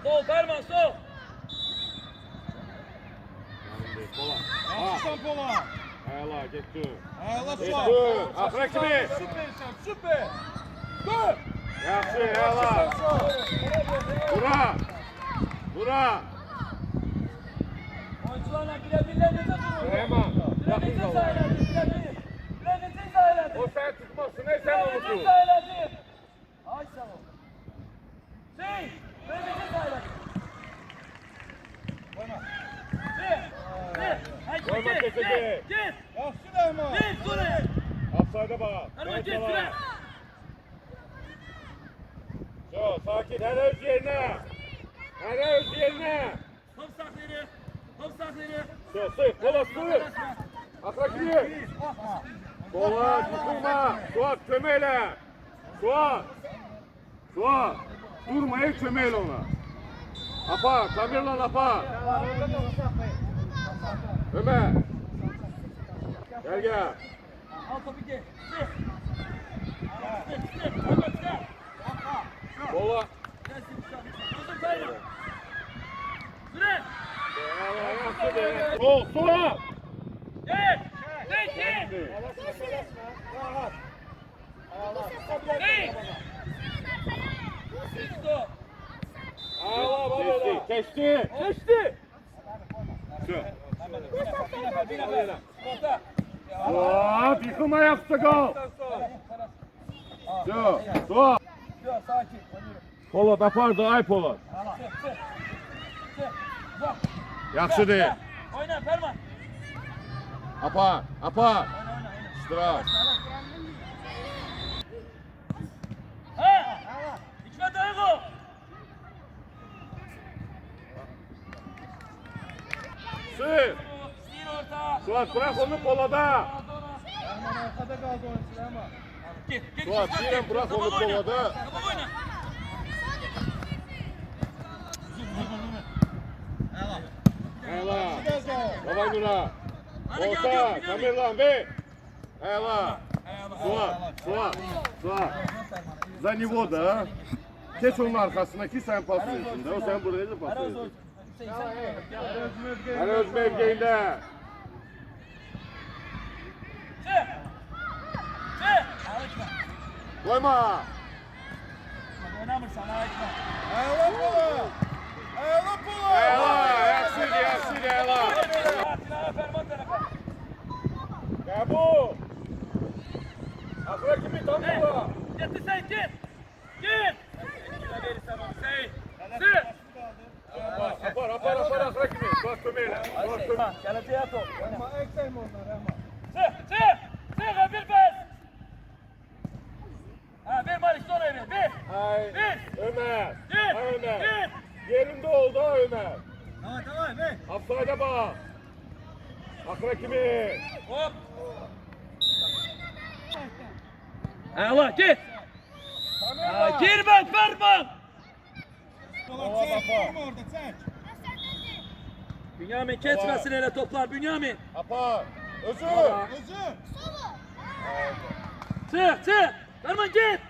Sol Ferman sol. Yaxşısan Pola. Əla, getdi. Əla Getdi. Suat. Axıra kimi? Süpersən, süper. Dur. Yaxşı, əla. Bura. Bura. Oyuncularla birbirlerine durun. Süleyman. Birbirine sayıladı. Birbirine sayıladı. O sen tutmasın, ne sen Birbirine unutur. sayıladı. Ay sağ ol. Şey, birbirine sayıladı. Koyma kesedi. Git. Yaxşı Rəhman. Git sonra. Offside'a bak. Erman git süre. Şu, sakin. Hele öz yerine. Hele öz yerine. Top sakları. Top sakları. Şu, sık. Kola sık. Akra kimi? Kola, tutulma. Suat, kömeyle. Suat. Suat. Durmayın, kömeyle ona. Apa, Tamirlan apa. Ömer. Gel gel. Al topu gel. Sık. Sık. Hemen sık. Kola. Gelsin şu an. Uzun sayma. Süre. Sol, sola. Gel. Gel. Geçti. Geçti. Şu. Bina. Suat, yıkılma yaptı gol. Şu, Suat. Sakin. Polat apardı, ay Polat. Yaxşı değil. Oyna Ferman. Apar, apar. Oyna. Штраф. Ha! İçme Duygu. Sır. Stil orta. Suat bırak onu Polat'a. Rəhman arkada qaldı oyuncu Rəhman. Git. Suat yine bırak onu Polat'a. Kapak oyna. Ela. Biraz daha. Baba Nura. Orta. Tamirlan ver. Ela. Suat. За него da. Geç onun arkasına ki sen pas veriyorsun da. O sen buraya da pas veriyorsun. Her öz mevkiinde. Koyma. Oynamırsan ayıkma. Əla Pola. Əla Pola. Ela. Yaxşı, Ela. Silahı Ferman tarafa. Ya bu. Akra kimi tam burada. Gitti sen git. Git. Kime verirsen onu Seyit. Sık. Apar akra kimi. Suat kömeyle. Suat kömeyle. Geleceğe top. Rəhman əksəyim onlar Rəhman. Sık bir pas. Ha ver Malik sonra ver. Ver. Ay. Ver. Ömer. Git. Ay Ömer. Git. Yerinde oldu ha Ömer. Tamam, ver. Offside'a bak. Akra kimi. Hop. Allah git. Ha, gir bak Ferman. Pola çək, orada çək. Bünyamin kesmesin hele toplar Bünyamin. Apar. Özü. Özü. Sık. Ferman git.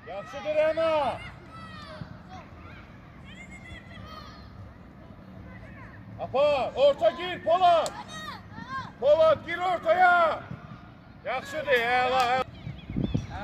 Yaxşıdır ama. Apar. Orta gir Polat. Polat gir ortaya. Yaxşıdır. Ela.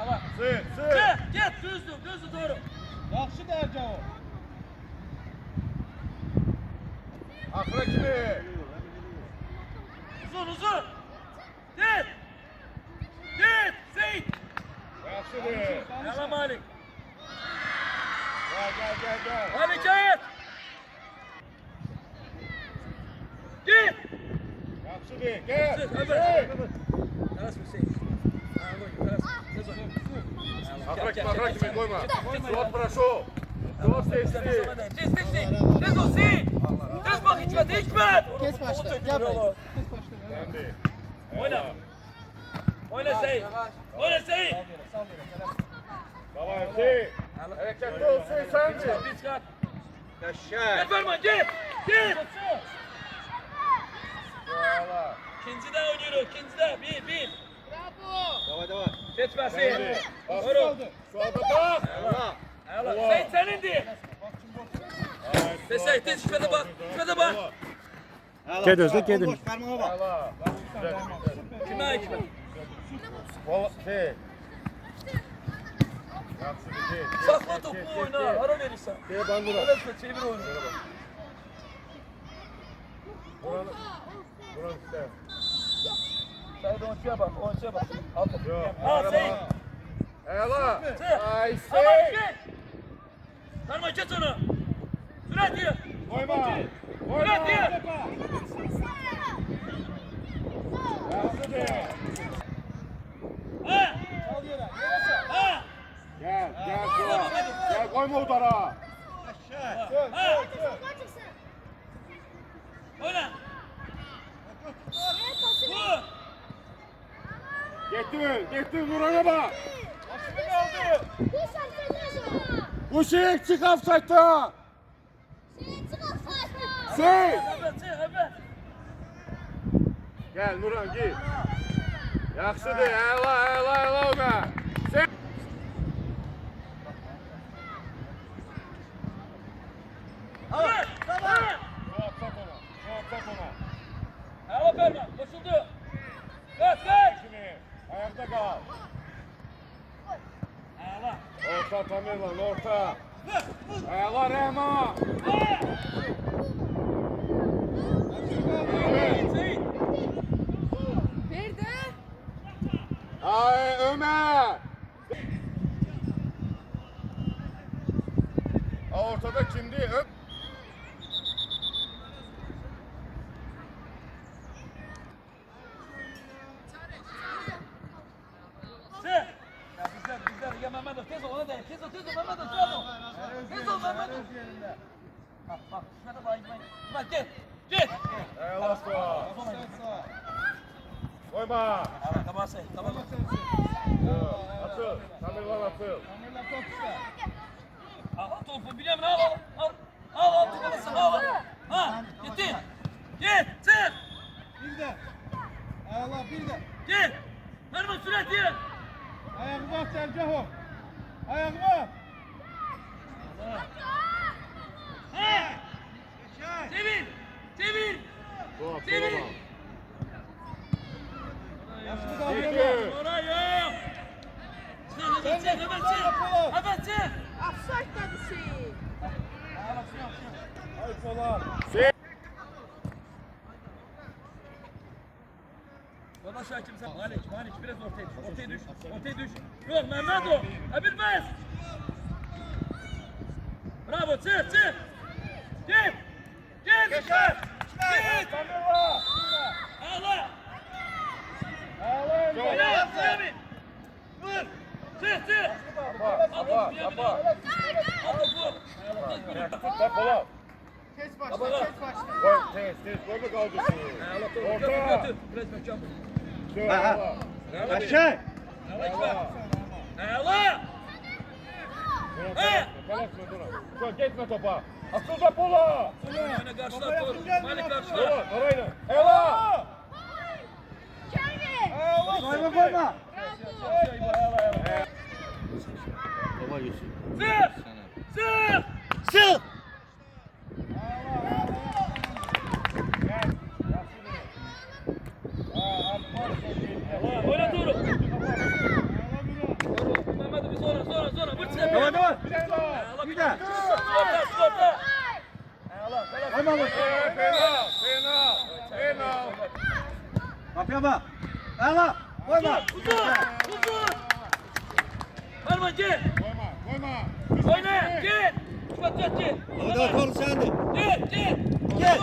Allah. Sık. Sık. Git düzdü doğru. Yaxşı dərcə o. Akra kimi. Uzun. Git. Seyit. Yaxşıdır. Yala Malik. Gel. Malik git. Git. Yaxşıdır. Gel. Sık. Sık. Teras mı Seyit? Akra kimi koyma. Suat proшу. Suat sesli. Tez ol Seyit. Tez bak Hikmet. Kes başla. Gel buraya. Kes başla. Kendi. Oyna Seyit. Tamam Hüseyin. Hareketli olsun sen mi? Bir çıkar. Yaşa. Git Ferman git. Valla. İkincide oynuyoruz. İkincide. Bir. Geçmesin. Bak, Buyurun. Suat'a bak. Ayağlar. Seyit senindi. Seyit tez şüphede bak. Şüphede bak. Gel Özde gedin. Ayağlar. Kime kime? Şey. Yaxşı bir şey. Sakla topu oyna. Ara verirsen. Şey bandura. Evet çevir oyunu. Buranı işte. Sen de oyuncuya bak. Oyuncuya bak. Al topu. Yok. Al Seyit. Ayağlar. Ay Tamam Seyit. geç. Sarma geç onu. Sürat diye. Koyma. Sürat diye. Yaxşı de. Ha. Al yere. Yere sen. Ha. Gel Suat. Gel koyma udara. Çök, Ha. çök, çök. Oyna. Vur. Getir Nurhan'a bak. Aşkı kaldı. Bu şey çık offside'da. Şey. Evet evet. Gel Nurhan git. Yaxşıdır. Ayla ona. Şey. Vur. Tamam. Suat sat ona. Ayağla verme. Koşuldu. Kaç kaç. Şimdi ayakta kal. Ayağla. Orta Tamirlan orta. Ayağlar Rehma. Seyit Seyit. Ay Ömer. Ortada kimdi? Öp. Sen. Ya bizler ya Mehmet tez ol ona da tez ol Mehmet tez ol Mehmet. Bak şuna bak bak gel. Ayağlar Suat. Koyma. Ayağla tamam Seyit tamam. Atıl. Tamirlan atıl. Amirler top işte. Al topu biliyorum al topu al. Ha gitti. Git çık. Bir de. Ayağlar bir de. Git. Verme sürat diye. Ayağı bak Sercaho. Ayağı bak. Ha. Çevir. Suat Çevir. sola bak. Aşkı kaldı. Gitti. Oraya. Hemen çık. Hemen çık. Ay Polat. Şey. Baba şu hakim sen. Malik biraz ortaya düş. Ortaya düş. Yok Mehmet o. Ha bilmez. Bravo çık. Git. Geçer. Git. Tamirlan. Ağla. Ayağlar önde. Oyna. Sami. Vur. Çık. Apa. Al topu. Tut Polat. Kes başla, Baba. kes başla. Koy tez. Koy mu kaldı? Ağla topu. Orta. Götür. Biraz bakacağım. Şöyle ayağlar. Aşağı. Ağla. Çok geçme topa. Asıl da Pola. Oyna karşılar dur. Malik karşılar. Pola orayla. Ela. Koyma koyma. Sık. Oyna doğru. Mehmet'i bir sonra. Vur çiğne. Devam. Bir de. Skorta. Koyma bak. Fena. Kapıya bak. Ayağlar. Koyma. Uzun. Verme gel. Koyma. Oyna gel. Gel. Hadi kol sende. Gel.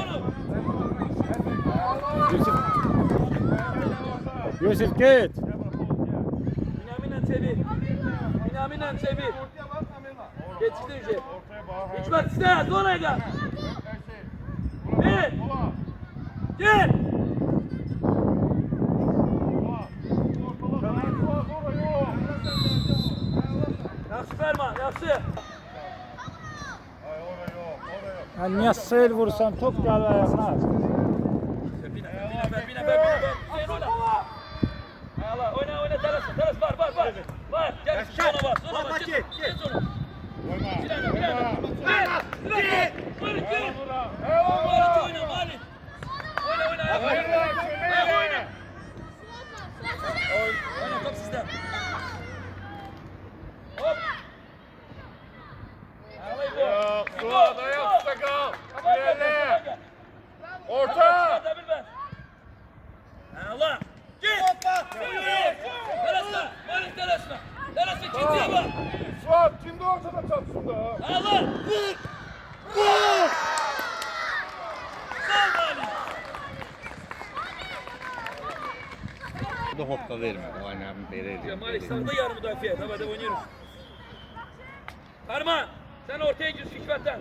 Yusuf git. Binaminen çevir. Geçti önce. Ortaya bak. Hikmet iste. Sonra gel. Bir. Gel. Yaxşı verme. Yaxşı. Yani niye seyir vursan top gel ayağına. Bine ver. Hüseyin oyna. Ayağla oyna. Sola bak, sola bak. Kes onu. Bir tane. Malik gir. Malik oyna, Malik. Oyna. Oyna. Oyna, top sizde. Hop. Yok, Suat ayakta kal. İlerle. Orta. Allah. Git. Teresme. Malik teresme. Teresme kimseye bak. Suat kimdi ortada çatsın da? Allah. Vur. Sağ Malik. Bu da hoppa verme. O aynı beri. Ya Malik sağda yarı müdafiye. Tabii de oynuyoruz. Karma. Sen ortaya gir Şükret'ten.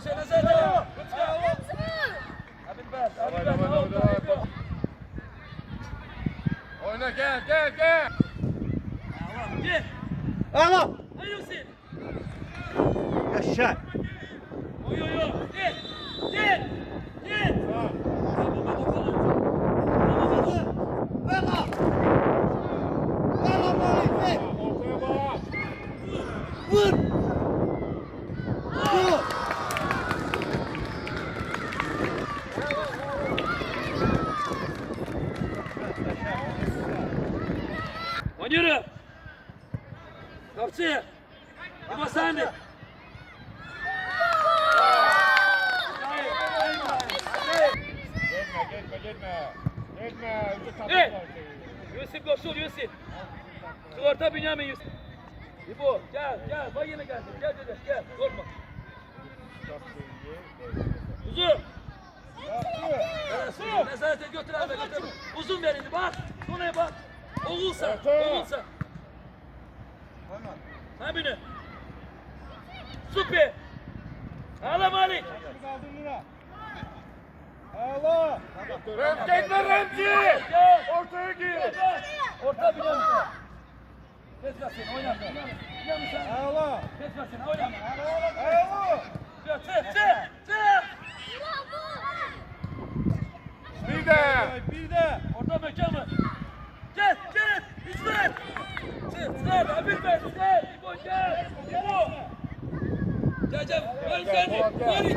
Sen ne zaten? Oyna gel. Gel. Allah. Hayır Hüseyin. Yaşa. Oy. Gel. Ortaya bak. Oynuyorum. Kapçı. İbo sen de. Gitme. Hey! Yusuf koşul Yusuf. Sigorta Bünyamin Yusuf. İbo gel. Bak yine geldin. Gel. Korkma. Uzun. Nezarete götür abi. Uzun verin. Bak. Sonraya bak. Oğulsa. Ha beni. Süper. Hala Malik. Remzi! Ortaya gir! Orta Bünyamin. Kesme seni oyna. Bünyamin sen. Kesme seni oyna. Çık. Bir de! Orta mekanı. Gel. İsmail. Çık. Hafif ver. İbo gel. İbo. Gel. Malik geldi. Malik.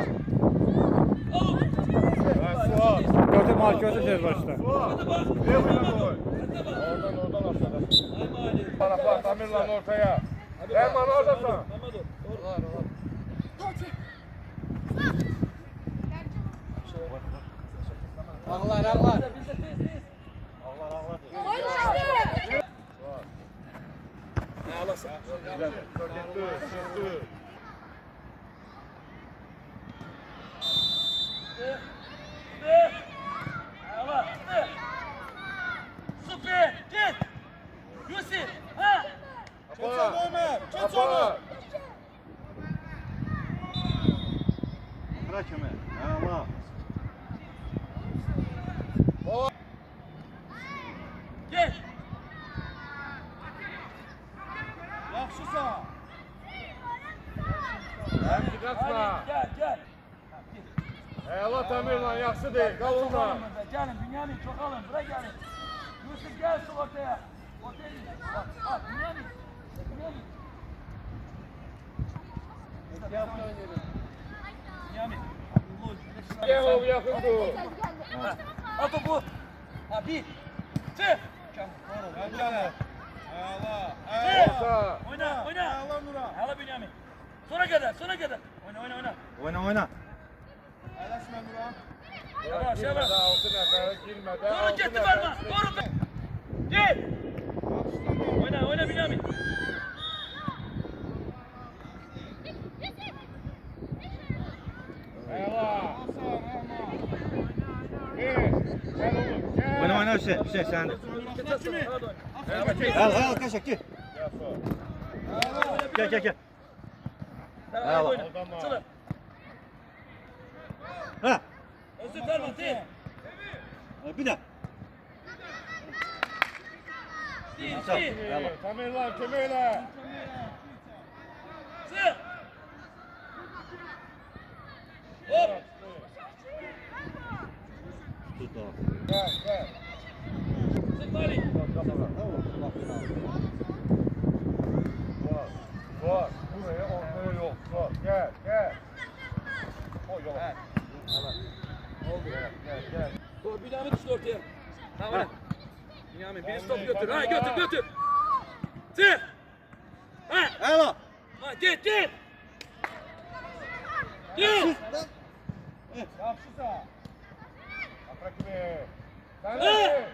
Al. Suat! Gördü mal gördü tez başta. Suat! Hadi bak. Ne oynadı o? Hadi bak. Oradan aşağıda. Ay Malik. Bana bak Amirlan ortaya. Erman oradasın. Mehmet ol. Allah. Biz de tez. Ne alasın? Çıktı. Süper. Git. Yusuf. Ha. Apa! Bırak Ömer. Allah. Gel. Remzi kaçma. Gel. Allah Amirlan yaxşı değil. Kal Çok onda. alın burada. Gelin Bünyamin çok alın. Buraya gelin. Yusuf gel şu ortaya. Ortaya git. Bak Bünyamin. Bünyamin. Gel o yakın dur. Al topu. Ha bir. Çık. Orta. Oyna. Hala Bünyamin. Sona kadar. Oyna. Yavaş. Altına kara girmeden. Doğru gitti varma. Doğru. Gel. Oyna Bünyamin. Eyvallah. Gel oğlum. Gel. Oyna Hüseyin sen de. Al kaçak gir. Gel. Eyvallah. Çılı. Ha. Özür verme. Değil. Bir daha. Değil. Tamirlan kemeyle. Çık. Tut o. Gel gel. Sık Malik. Suat. Buraya ortaya yok. Suat. Gel gel. O yok. Oldu. Gel. Dur Bünyamin düştü ortaya. Ha öyle. Bünyamin birisi topu götür. Ha götür. Sık. Ha. Ela. Ha git. Git. Yapşısa. Atrak gibi. Sen Ha. de.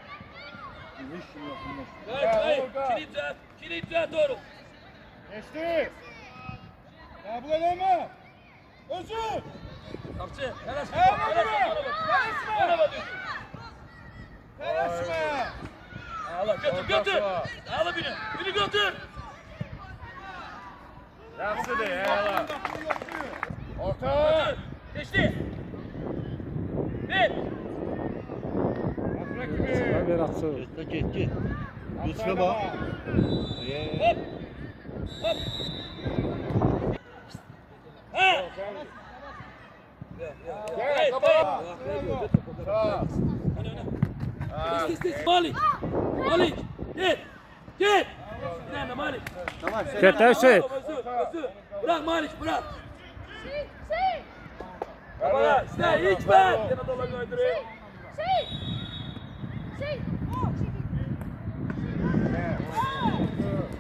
Hayır. Kilit düzelt doğru. Geçti. Ya bu kadar mı? Özür. Kapçı. Helas. Telaşma. Bana bak diyorsun. Telaşma. Allah götür. Allah beni götür. Yaxşı de ya. Orta. Götür. Geçti. Bir. Atrak gibi. Bir atsı. Git. Yusuf'a bak. Hop. Ha. Gel kaba. Sağ. Malik. Git. Nerede Malik? Tamam sen. Git Hüseyin. Özür. Bırak Malik bırak. Baba işte hiç ben. Yana dola gönderiyor.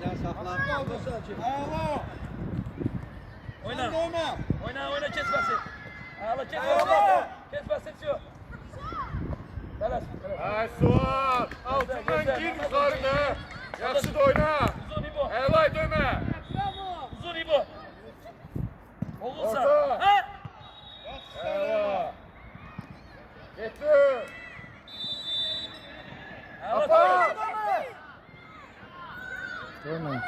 Sen saklan. Oyna kes bası. Allah kes bası. Kes bası hepsi. Kalas. Ay Suat. Altından gir yukarıda. Yaxşı da oyna. Uzun İbo. Elay döme. Uzun İbo. Oğulsa. Orta. Ha? Ela. Gitti. Allah Apa. Görmeyin.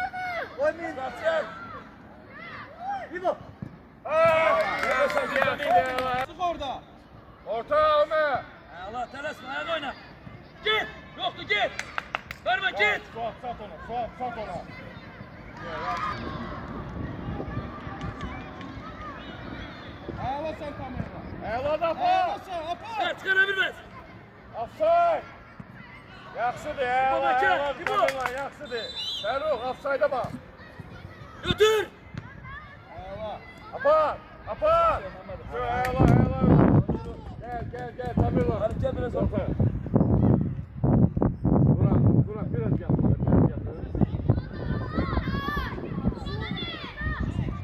Kaçar. İbo. Yarasa geldi Ela. Sık orada. Orta Ömer. Allah telaşma ayağa oyna. Git. Yoktu git. Verme git. Suat sat onu. Sat onu. Ağla sen kamerada. Ela da Ağla apa. sen, apa. Ha çıkarabilmez. Offside. Yaxşıdır Ela. İbo, bakın, Ela, İbo. bakın, yaxşıdır. Fəruq offside'a bak. Götür. Ağla. Apa. Şu Ela. Gel Tamirlan. Hadi gel biraz orta. Burak biraz gel.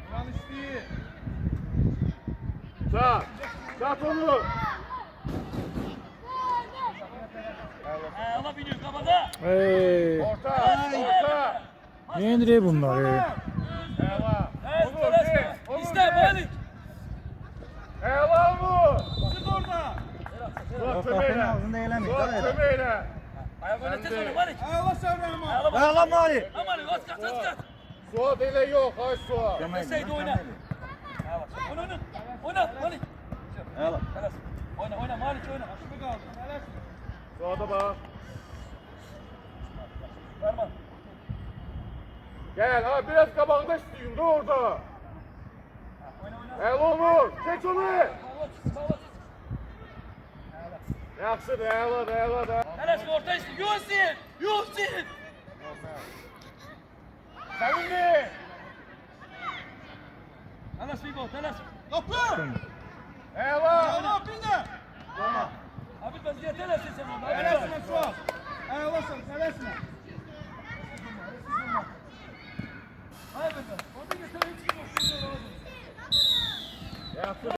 Ulan isteği. Sat onu. Allah biniyor kafada. Hey. Orta. Ne indiriyor bunlar ya? Ela. Evet telaşma. İste Malik. Ela bu. Sık orada. Suat kömeğine. Ayak oyna tez oyna Malik. Ağla sen Rahman. Ayağla bak. Ela Mali. Aman az kaç. Suat ile yok. Ay Suat. Deseydi oyna. Oyna Malik. Ela. Telas. Oyna Malik oyna. Açıklı kaldı. Helal. Suat'a bak. Verme. Gel ha biraz kabağında istiyorum. Dur orada. Oyna. El olur. Geç onu. Sağla. Yaxşıdır. Ela da. Telas orta isti. Yuhsin. Sevindi. Telas İbo telas. Kapı. Ela. Ağla bir de. Abi ben diye telas sen onu. Helalsine Suat. Ağla sen. Helalsine. Hayır be. Orada götür hiç yok. Yaxşı.